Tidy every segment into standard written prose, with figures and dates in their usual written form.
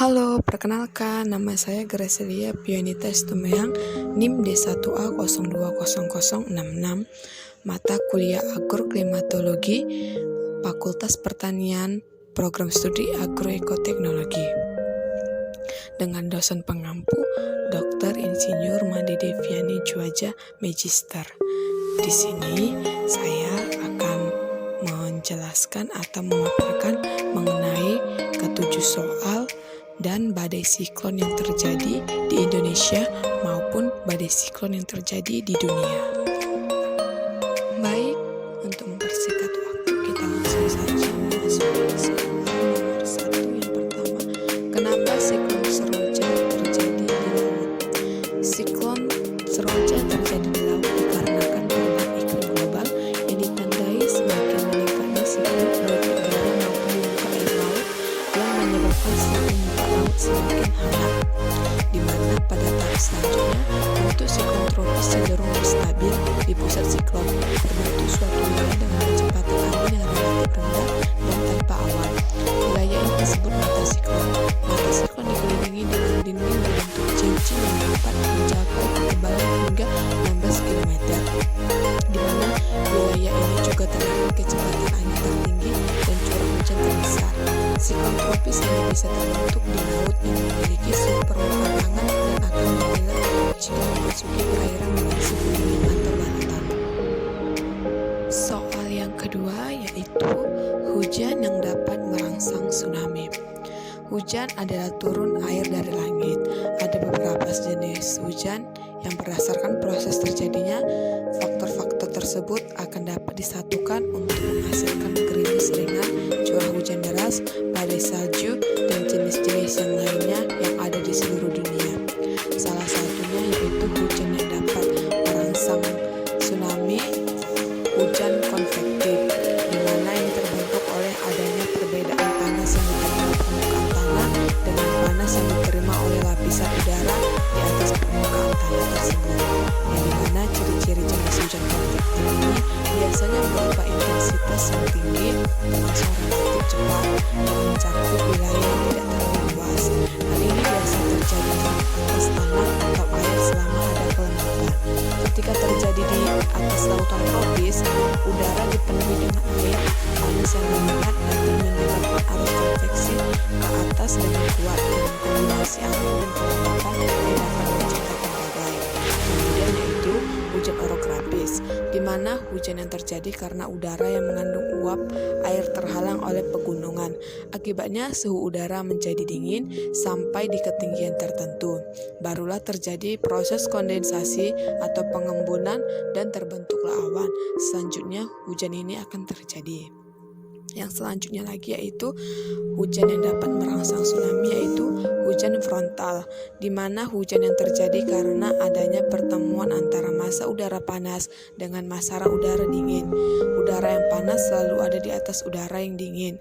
Halo, perkenalkan, nama saya Gracelia Pionita Stumeang, NIM D1A020066, mata kuliah Agroklimatologi, Fakultas Pertanian, Program Studi Agroekoteknologi. Dengan dosen pengampu, Dr. Insinyur Made Deviani Juwaja, Magister. Di sini saya akan menjelaskan atau memaparkan mengenai ketujuh soal dan badai siklon yang terjadi di Indonesia maupun badai siklon yang terjadi di dunia. Baik, untuk mempersingkat waktu kita langsung saja masuk ke soal nomor 1 yang pertama. Kenapa siklon seroja terjadi di laut? Siklon seroja terjadi di laut dikarenakan perubahan iklim global yang ditandai semakin meningkatnya siklon baik di udara maupun di muka air laut yang menyebabkan suhu muka laut semakin hangat, di mana pada tahap selanjutnya bentuk siklon tropis cenderung stabil di pusat siklon, berbentuk suatu wilayah dengan kecepatan angin yang relatif rendah dan tanpa awan. Wilayah ini disebut mata siklon. Mata siklon dikelilingi dengan dinding berbentuk cincin yang dapat mencapai ketebalan hingga 16 km, di mana wilayah ini juga terdapat kecepatan angin tertinggi dan curah hujan terbesar. Siklon tropis hanya bisa terbentuk di laut yang memiliki suhu permukaan hangat dan akan menghilang jika memasuki perairan dengan suhu dingin atau daratan. Soal yang kedua yaitu hujan yang dapat merangsang tsunami. Hujan adalah turun air dari langit. Ada beberapa jenis hujan yang berdasarkan proses terjadinya faktor-faktor tersebut akan dapat disatukan untuk menghasilkan gerimis ringan, curah hujan deras, badai salju, dan jenis-jenis yang lainnya yang ada di seluruh dunia. Salah satunya yaitu hujan yang dapat merangsang tsunami, hujan konvektif, di mana yang terbentuk oleh adanya perbedaan panas yang diterima permukaan tanah dengan panas yang diterima oleh lapisan udara di atas permukaan tanah tersebut. Yang dimana ciri-ciri jenis hujan konvektif ini biasanya berupa intensitas yang tinggi dengan suara relatif cepat dan mencakup wilayah yang tidak terlalu luas. Hal ini biasa terjadi di atas tanah atau air selama ada kelembapan. Ketika terjadi di atas lautan tropis, udara dipenuhi dengan air panas yang menyengat dan menyebabkan arus konveksi ke atas dengan kuat. Dengan kombinasi angin dan kelembapan yang dapat menciptakan badai. Kemudian yaitu hujan orografis, di mana hujan yang terjadi karena udara yang mengandung uap air terhalang oleh pegunungan. Akibatnya suhu udara menjadi dingin sampai di ketinggian tertentu. Barulah terjadi proses kondensasi atau pengembunan dan terbentuklah awan. Selanjutnya hujan ini akan terjadi. Yang selanjutnya lagi yaitu hujan yang dapat merangsang tsunami, yaitu hujan frontal, di mana hujan yang terjadi karena adanya pertemuan antara massa udara panas dengan massa udara dingin. Udara yang panas selalu ada di atas udara yang dingin.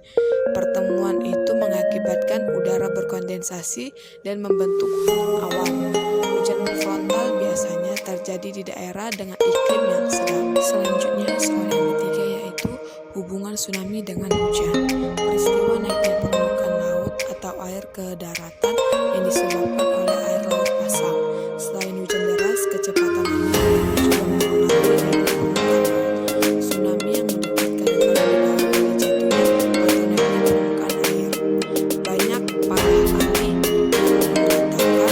Pertemuan itu mengakibatkan udara berkondensasi dan membentuk awan. Hujan frontal biasanya terjadi di daerah dengan iklim yang sedang. Selanjutnya soal yang ketiga yaitu hubungan tsunami dengan hujan. Peristiwa naiknya permukaan laut atau air ke daratan yang disebabkan oleh air laut pasang. Selain hujan deras, kecepatan angin juga mempengaruhi naiknya permukaan laut. Tsunami yang mendekat kadang-kadang dibawa oleh jatuhnya atau naiknya permukaan air. Banyak para ahli yang mengatakan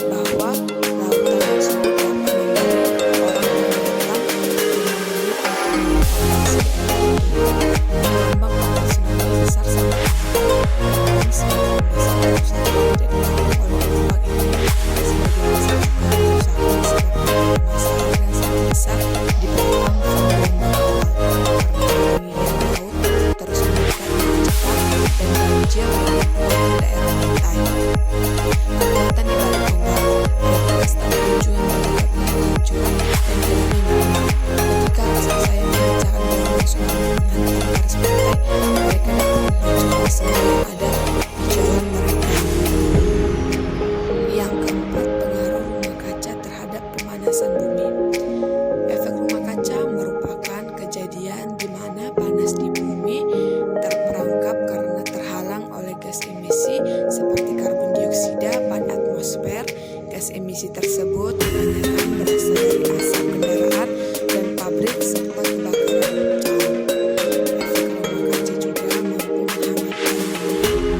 bahwa lautan tersebut dapat memberi orang pendatang 5 menit untuk mengevakuasi gelombang panas tsunami besar sampai dan sebagian besar kerusakan tidak dilakukan oleh gelombang ini. Sebagian besar juga kerusakan disebabkan massa air yang sangat besar di belakang gelombang awal karena ketinggian laut terus meningkat dengan cepat dan banjir menyebabkan daerah pantai. Kekuatan di balik ombak, air deras tak menuju yang menyebabkan kehancuran dan tsunami minimal. Ketika kasar saya membacakan gelombang tsunami menghantam garis pantai, mereka dapat menghancurkan semua yang ada di jalan mereka. Yang keempat, pengaruh rumah kaca terhadap pemanasan bumi. Efek rumah kaca merupakan kejadian di mana panas di bumi terperangkap karena terhalang oleh gas emisi seperti Emisi tersebut kebanyakan berasal dari asap kendaraan dan pabrik serta kebakaran hutan. Efek aroma kaca juga mampu menghangatkan bumi hampir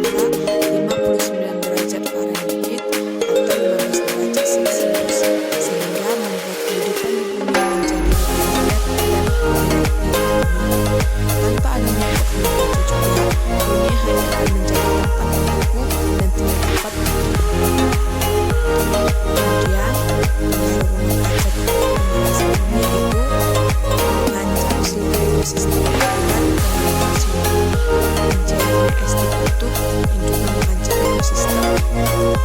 rata-rata 59 derajat Fahrenheit atau 15 derajat Celcius, sehingga membuat kehidupan di bumi menjadi lebih hangat dan tidak dihuni. Tanpa adanya efek aroma kaca juga, dunia hanya akan menjadi tempat yang beku dan tidak dapat dihuni. Kemudian, pengaruh rumah kaca terhadap pemanasan bumi yaitu mengancam seluruh ekosistem lingkungan dan evolusi. Mencairnya es di kutub yang juga mengancam ekosistem,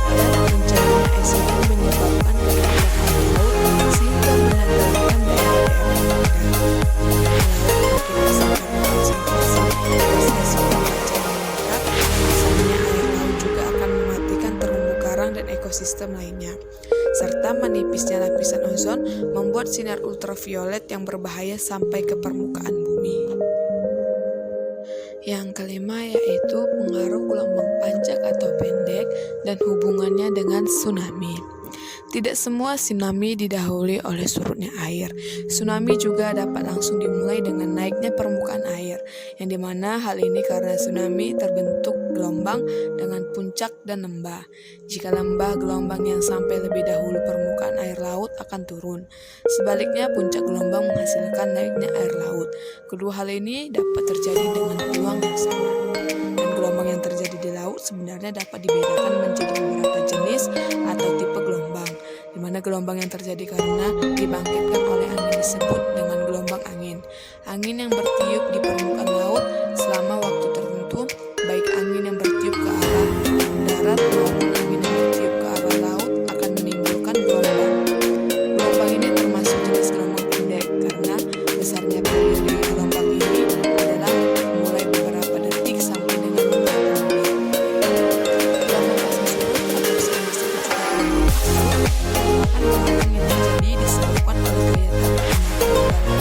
dan mencairnya es itu menyebabkan kerusakan laut sehingga menenggelamkan daerah-daerah yang rendah. Laut makin asam karena konsentrasi gas rumah kaca yang meningkat. Asamnya air laut juga akan mematikan terumbu karang dan ekosistem lainnya, serta menipisnya lapisan ozon membuat sinar ultraviolet yang berbahaya sampai ke permukaan bumi. Yang kelima yaitu pengaruh gelombang panjang atau pendek dan hubungannya dengan tsunami. Tidak semua tsunami didahului oleh surutnya air. Tsunami juga dapat langsung dimulai dengan naiknya permukaan air, yang dimana hal ini karena tsunami terbentuk gelombang dengan puncak dan lembah. Jika lembah, gelombang yang sampai lebih dahulu permukaan air laut akan turun. Sebaliknya, puncak gelombang menghasilkan naiknya air laut. Kedua hal ini dapat terjadi dengan peluang yang sama. Dan gelombang yang terjadi di laut sebenarnya dapat dibedakan menjadi beberapa jenis atau tipe gelombang, di mana gelombang yang terjadi karena dibangkitkan oleh angin disebut dengan gelombang angin. Angin yang bertiup di permukaan laut selama waktu tertentu, baik angin yang bertiup ke arah darat maupun angin yang bertiup ke arah laut, akan menimbulkan gelombang. Gelombang ini termasuk jenis gelombang pendek karena besarnya periode gelombang ini adalah mulai beberapa detik sampai dengan beberapa menit. Gelombang pasang surut atau sering disebut juga gelombang pasang merupakan gelombang yang terjadi disebabkan oleh gaya tarik terutama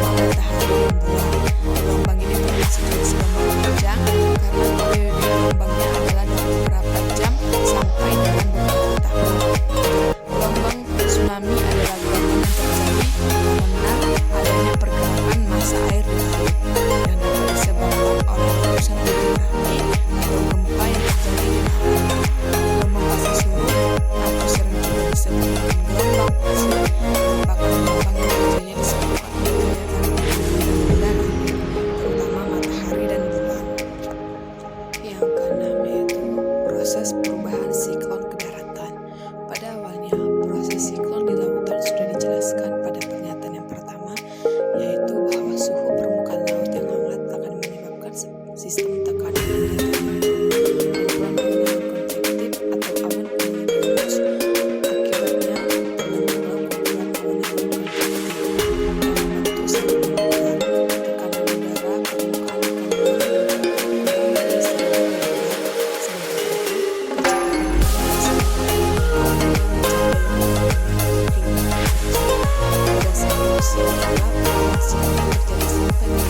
matahari dan bulan. Gelombang ini termasuk jenis gelombang panjang karena periode gelombangnya adalah dari beberapa jam sampai dengan beberapa tahun. Gelombang tsunami adalah gelombang yang terjadi karena adanya pergerakan massa air di laut yang dapat disebabkan oleh letusan gunung berapi atau gempa yang terjadi di laut. Gelombang pasang surut atau sering juga disebut dengan gelombang pasir merupakan gelombang yang terjadi disebabkan oleh gaya tarik benda langit, terutama matahari dan bulan. Yang keenam yaitu proses perubahan siklon ke daratan. Pada awalnya, proses siklon di lautan sudah dijelaskan pada pernyataan yang pertama, yaitu bahwa suhu permukaan laut yang hangat akan menyebabkan sistem tekanan yang kumpulan awan konvektif atau awan cumulonimbus. Akibatnya, terbentuklah kumpulan awan-awan konvektif yang membentuk saling mengejar. Tekanan udara permukaan akan menurun menjadi sedang meningkat. Sementara itu, kecepatan angin bisa berdasarkan usia adalah bahwa siklon terjadi sampai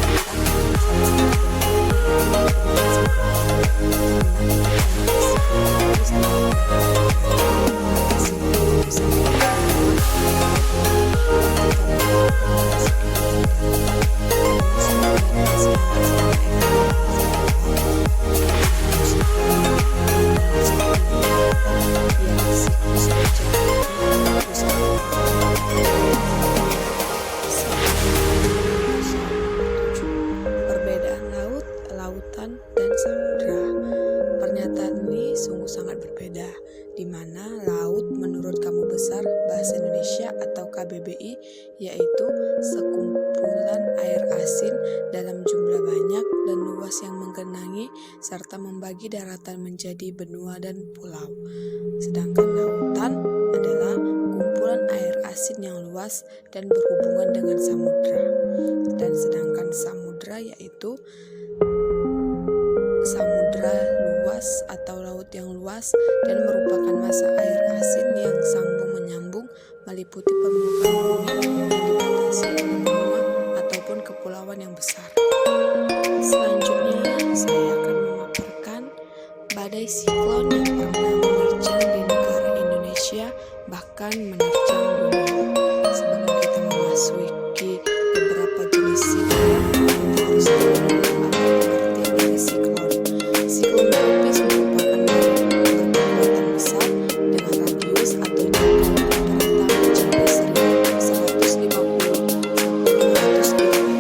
meningkat salah satu perbedaan laut, lautan, dan samudra. Pernyataan ini sungguh sangat berbeda, di mana laut menurut Kamus Besar Bahasa Indonesia atau KBBI yaitu sekumpulan air asin dalam jumlah banyak dan luas yang menggenangi serta membagi daratan menjadi benua dan pulau. Sedangkan lautan adalah kumpulan air asin yang luas dan berhubungan dengan samudra. Dan sedangkan samudra yaitu samudra luas atau laut yang luas dan merupakan massa air asin yang sambung-menyambung meliputi permukaan bumi yang dibatasi oleh benua ataupun kepulauan yang besar. Selanjutnya, saya akan memaparkan badai siklon yang pernah menerjang di negara Indonesia. akan menerjang dunia. Sebelum kita memasuki beberapa jenis siklon, kita harus tahu dulu apa pengertian dari siklon. Siklon tropis merupakan berkekuatan besar dengan radius atau jangkauan rata-rata mencapai 1.150 sampai 200 km.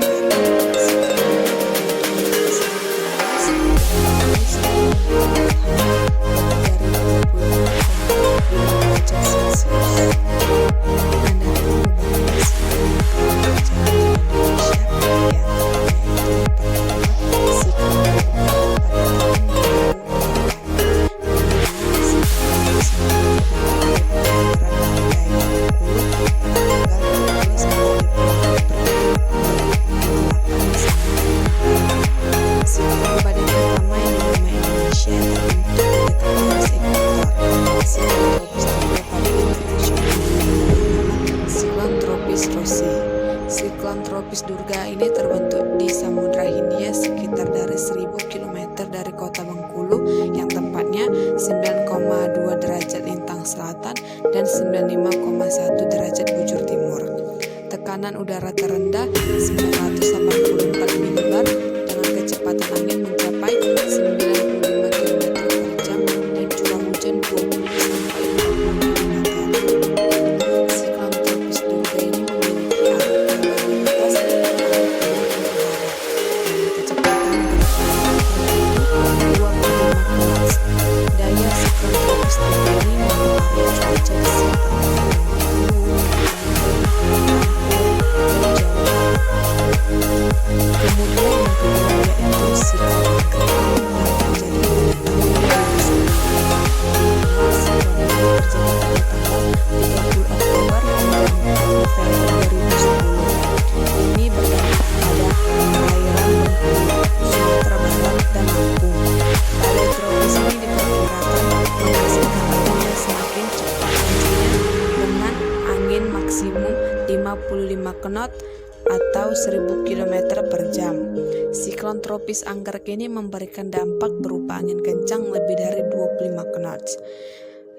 Siklon tropis Durga ini terbentuk di Samudra Hindia sekitar dari 1000 km dari kota Bengkulu yang tepatnya 9,2 derajat lintang selatan dan 95,1 derajat bujur timur. Tekanan udara terendah 984 mbar dengan kecepatan angin mencapai 95 km per jam dan curah hujan 20 sampai 40 mm. Siklon tropis Durga ini memiliki arah probabilitas arah timur barat dengan kecepatan berkisar 25 knots. Daya siklon tropis Durga ini mempengaruhi cuaca di sekitar kemudian yang kedua yaitu siklon Anggrek yang terjadi pada tahun 2010. Siklon ini terjadi pada tanggal 30 Oktober dan November 2010. Ini berdampak pada perairan Bengkulu, Sumatera Barat, dan Lampung. Badai tropis ini diperkirakan menghasilkan angin yang semakin cepat lajunya dengan angin maksimum 55 knot atau 1000 km per jam. Siklon tropis Anggrek ini memberikan dampak berupa angin kencang lebih dari 25 knots,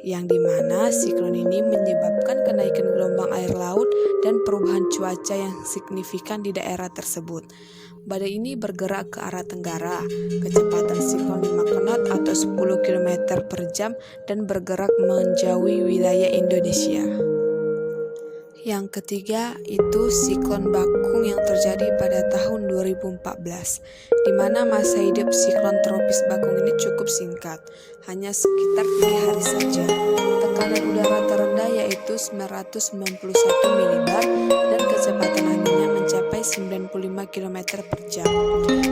yang dimana siklon ini menyebabkan kenaikan gelombang air laut dan perubahan cuaca yang signifikan di daerah tersebut. Badai ini bergerak ke arah tenggara, kecepatan siklon 5 knot atau 10 km per jam dan bergerak menjauhi wilayah Indonesia. Yang ketiga itu siklon Bakung yang terjadi pada tahun 2014, di mana masa hidup siklon tropis Bakung ini cukup singkat, hanya sekitar 3 hari saja. Tekanan udara terendah yaitu 991 mbar dan kecepatan anginnya mencapai 95 km per jam.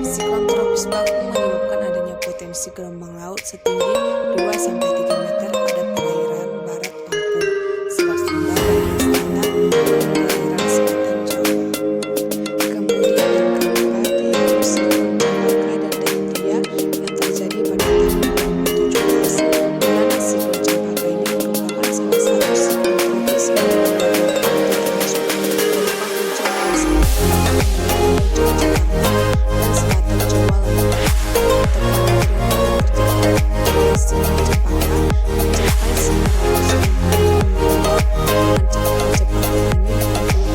Siklon tropis Bakung menyebabkan adanya potensi gelombang laut setinggi 2-3 meter pada perairan barat Lampung, Selat Sunda, dan perairan selatan Jawa. Kemudian yang keempat yaitu siklon Cempaka dan Daitya yang terjadi pada tahun 2017, di mana siklon Cempaka ini merupakan salah satu siklon tropis yang berdampak berupa hujan yang sangat lebat di Yogyakarta dan selatan Jawa Lampung. Tekanan udara yang terjadi pada siklon Cempaka mencapai 950 mbar dengan kecepatan angin 40 km per jam.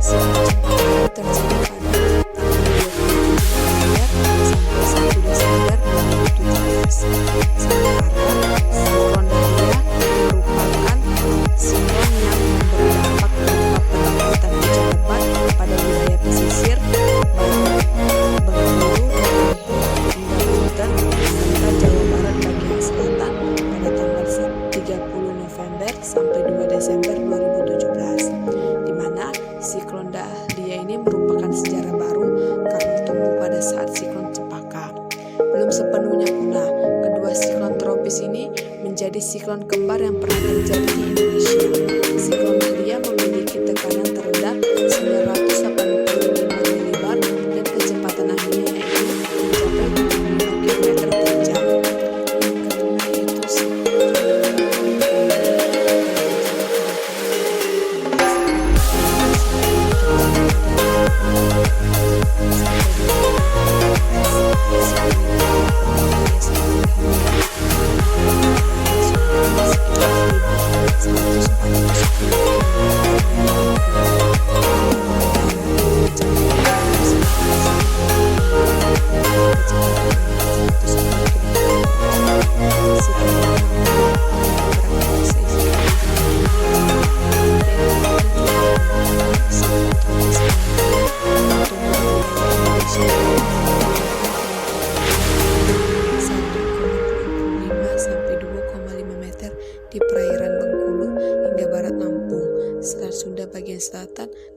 Siklon Cempaka terjadi pada tanggal 27 November sampai 1 Desember 2017. Sementara siklon Dahlia merupakan siklon yang memberi dampak berupa peningkatan hujan lebat pada wilayah pesisir barat Bengkulu dan Banten serta Jawa Barat bagian selatan pada tanggal 30 November sampai 2 Desember 2017, di mana siklon Dahlia ini merupakan sejarah baru karena tumbuh pada saat siklon Cempaka belum sepenuhnya punah. Kedua siklon tropis ini menjadi siklon kembar yang pernah terjadi di Indonesia. Siklon Dahlia memiliki tekanan terendah 985 mbar dan kecepatan anginnya yaitu mencapai 75 km per jam. Kelima yaitu siklon Sampai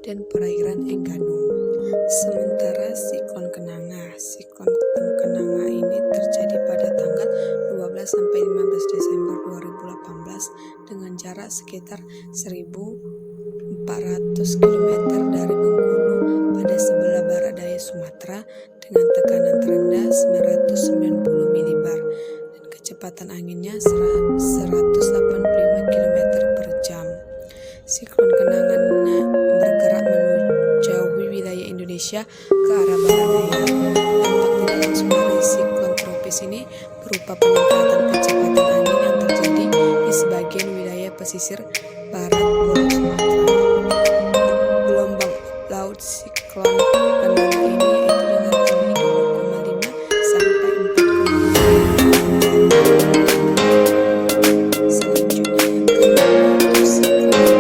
dan perairan Enggano. Sementara siklon Kenanga ini terjadi pada tanggal 12 sampai 15 Desember 2018 dengan jarak sekitar 1.400 km dari Bengkulu pada sebelah barat daya Sumatera dengan tekanan terendah 990 milibar dan kecepatan anginnya 185 km per jam. Siklon Kenanga bergerak menjauhi wilayah Indonesia ke arah barat daya. Dampak tidak langsung dari siklon tropis ini berupa peningkatan kecepatan angin yang terjadi di sebagian wilayah pesisir barat Pulau Sumatera. Gelombang laut siklon Kenanga ini yaitu dengan tinggi 2,5 sampai 4,5. Selanjutnya yang kedua yaitu siklon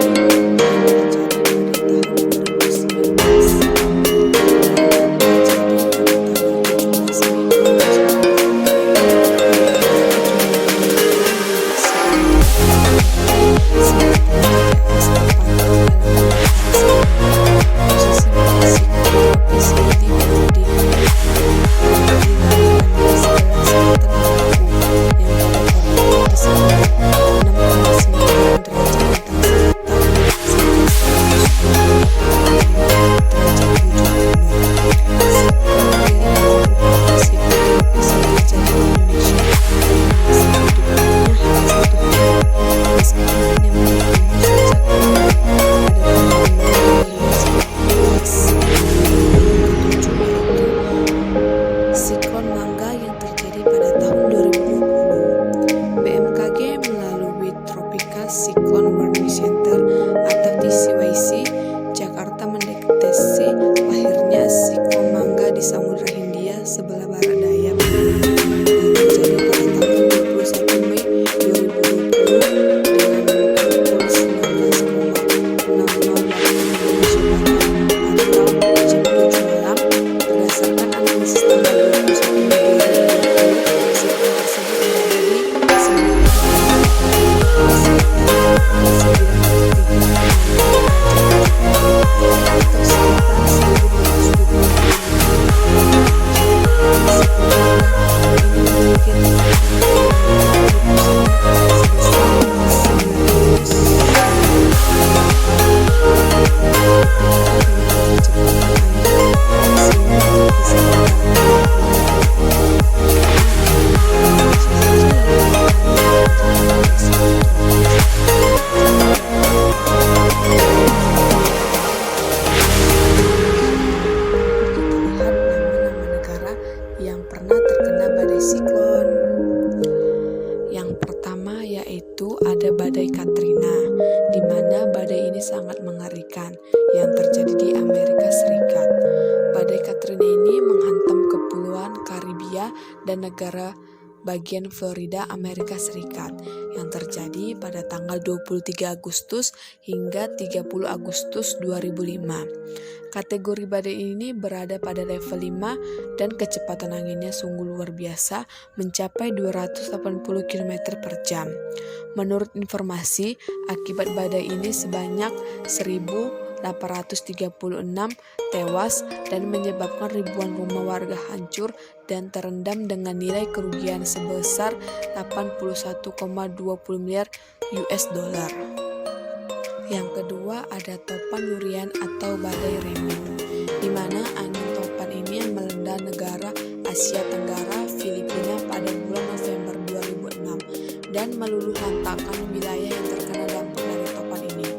Cyclone Warning Center atau TCYC Jakarta mendeteksi lahirnya siklon Mangga di Samudra Hindia sebelah barat daya Bengkulu yang terjadi pada tanggal 21 Mei 2020 dengan pukul 19.00 Indonesia Barat atau jam 7 malam. Berdasarkan analisis tanggal 21 Mei 2020, siklon tersebut berada di 1 ada badai Katrina, di mana badai ini sangat mengerikan yang terjadi di Amerika Serikat. Badai Katrina ini menghantam kepulauan Karibia dan negara bagian Florida, Amerika Serikat yang terjadi pada tanggal 23 Agustus hingga 30 Agustus 2005. Kategori badai ini berada pada level 5 dan kecepatan anginnya sungguh luar biasa mencapai 280 km per jam. Menurut informasi, akibat badai ini sebanyak 1.836 tewas dan menyebabkan ribuan rumah warga hancur dan terendam dengan nilai kerugian sebesar 81,20 miliar US dollar. Yang kedua ada topan Hurricane atau badai Remi, di mana angin topan ini melanda negara Asia Tenggara Filipina pada bulan November 2006 dan meluluh lantakkan wilayah yang terkena dampak dari topan ini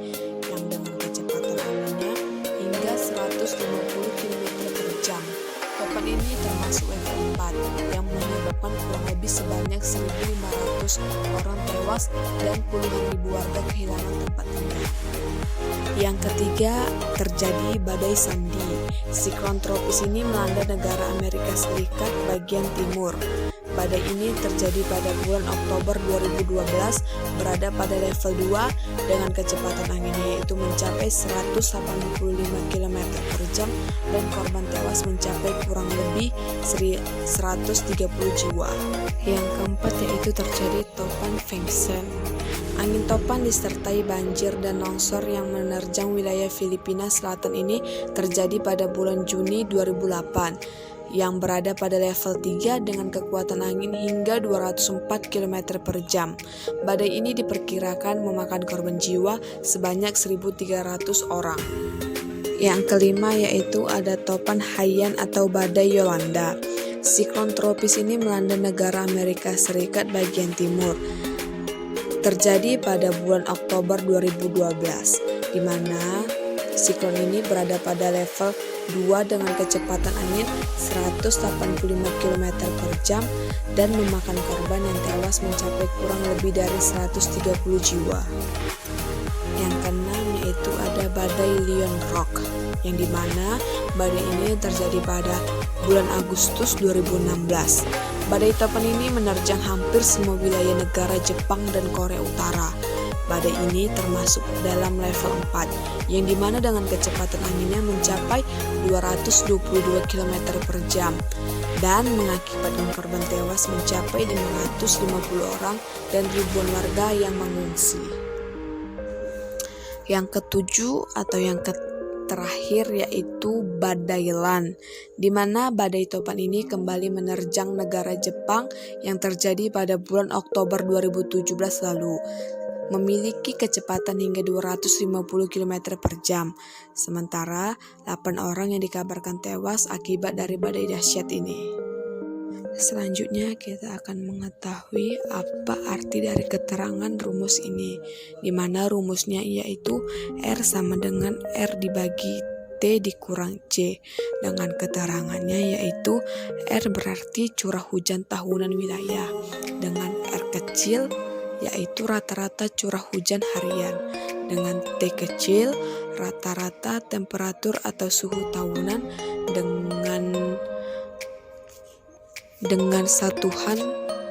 yang dengan kecepatan anginnya hingga 150 km per jam. Topan ini termasuk level 4 yang menyebabkan kurang lebih sebanyak 1.500 orang tewas dan puluhan ribu warga kehilangan tempat tinggal. Yang ketiga terjadi badai Sandy. Siklon tropis ini melanda negara Amerika Serikat bagian timur Badai ini terjadi pada bulan Oktober 2012, berada pada level 2 dengan kecepatan anginnya yaitu mencapai 185 km per jam dan korban tewas mencapai kurang lebih 130 jiwa. Yang keempat yaitu terjadi topan Fengshen. Angin topan disertai banjir dan longsor yang menerjang wilayah Filipina Selatan ini terjadi pada bulan Juni 2008 yang berada pada level 3 dengan kekuatan angin hingga 204 km per jam. Badai ini diperkirakan memakan korban jiwa sebanyak 1.300 orang. Yang kelima yaitu ada topan Haiyan atau badai Yolanda. Siklon tropis ini melanda negara Amerika Serikat bagian timur. Terjadi pada bulan Oktober 2012, di mana siklon ini berada pada level 2 dengan kecepatan angin 185 km per jam dan memakan korban yang tewas mencapai kurang lebih dari 130 jiwa. Yang keenam yaitu ada badai Leon Rock, yang dimana badai ini terjadi pada bulan Agustus 2016. Badai topan ini menerjang hampir semua wilayah negara Jepang dan Korea Utara. Badai ini termasuk dalam level 4, yang dimana dengan kecepatan anginnya mencapai 222 km per jam dan mengakibatkan korban tewas mencapai 550 orang dan ribuan warga yang mengungsi. Yang ketujuh atau yang terakhir yaitu badai Lan, di mana badai topan ini kembali menerjang negara Jepang yang terjadi pada bulan Oktober 2017 lalu. Memiliki kecepatan hingga 250 km per jam. Sementara 8 orang yang dikabarkan tewas akibat dari badai dahsyat ini. Selanjutnya kita akan mengetahui apa arti dari keterangan rumus ini, di mana rumusnya yaitu R sama dengan R dibagi T dikurang C, dengan keterangannya yaitu R berarti curah hujan tahunan wilayah, dengan R kecil yaitu rata-rata curah hujan harian, dengan T kecil rata-rata temperatur atau suhu tahunan dengan satuan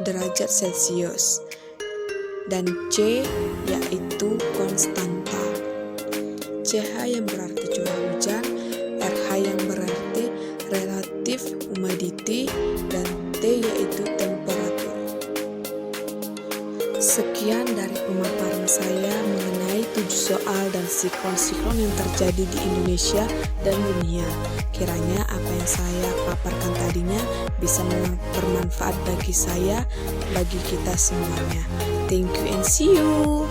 derajat Celcius, dan C yaitu konstanta. CH yang berarti curah hujan, RH yang berarti relative humidity, dan T yaitu temperatur. Sekian dari pemaparan saya mengenai 7 soal dan siklon-siklon yang terjadi di Indonesia dan dunia. Kiranya apa yang saya paparkan tadinya bisa bermanfaat bagi saya, bagi kita semuanya. Thank you and see you.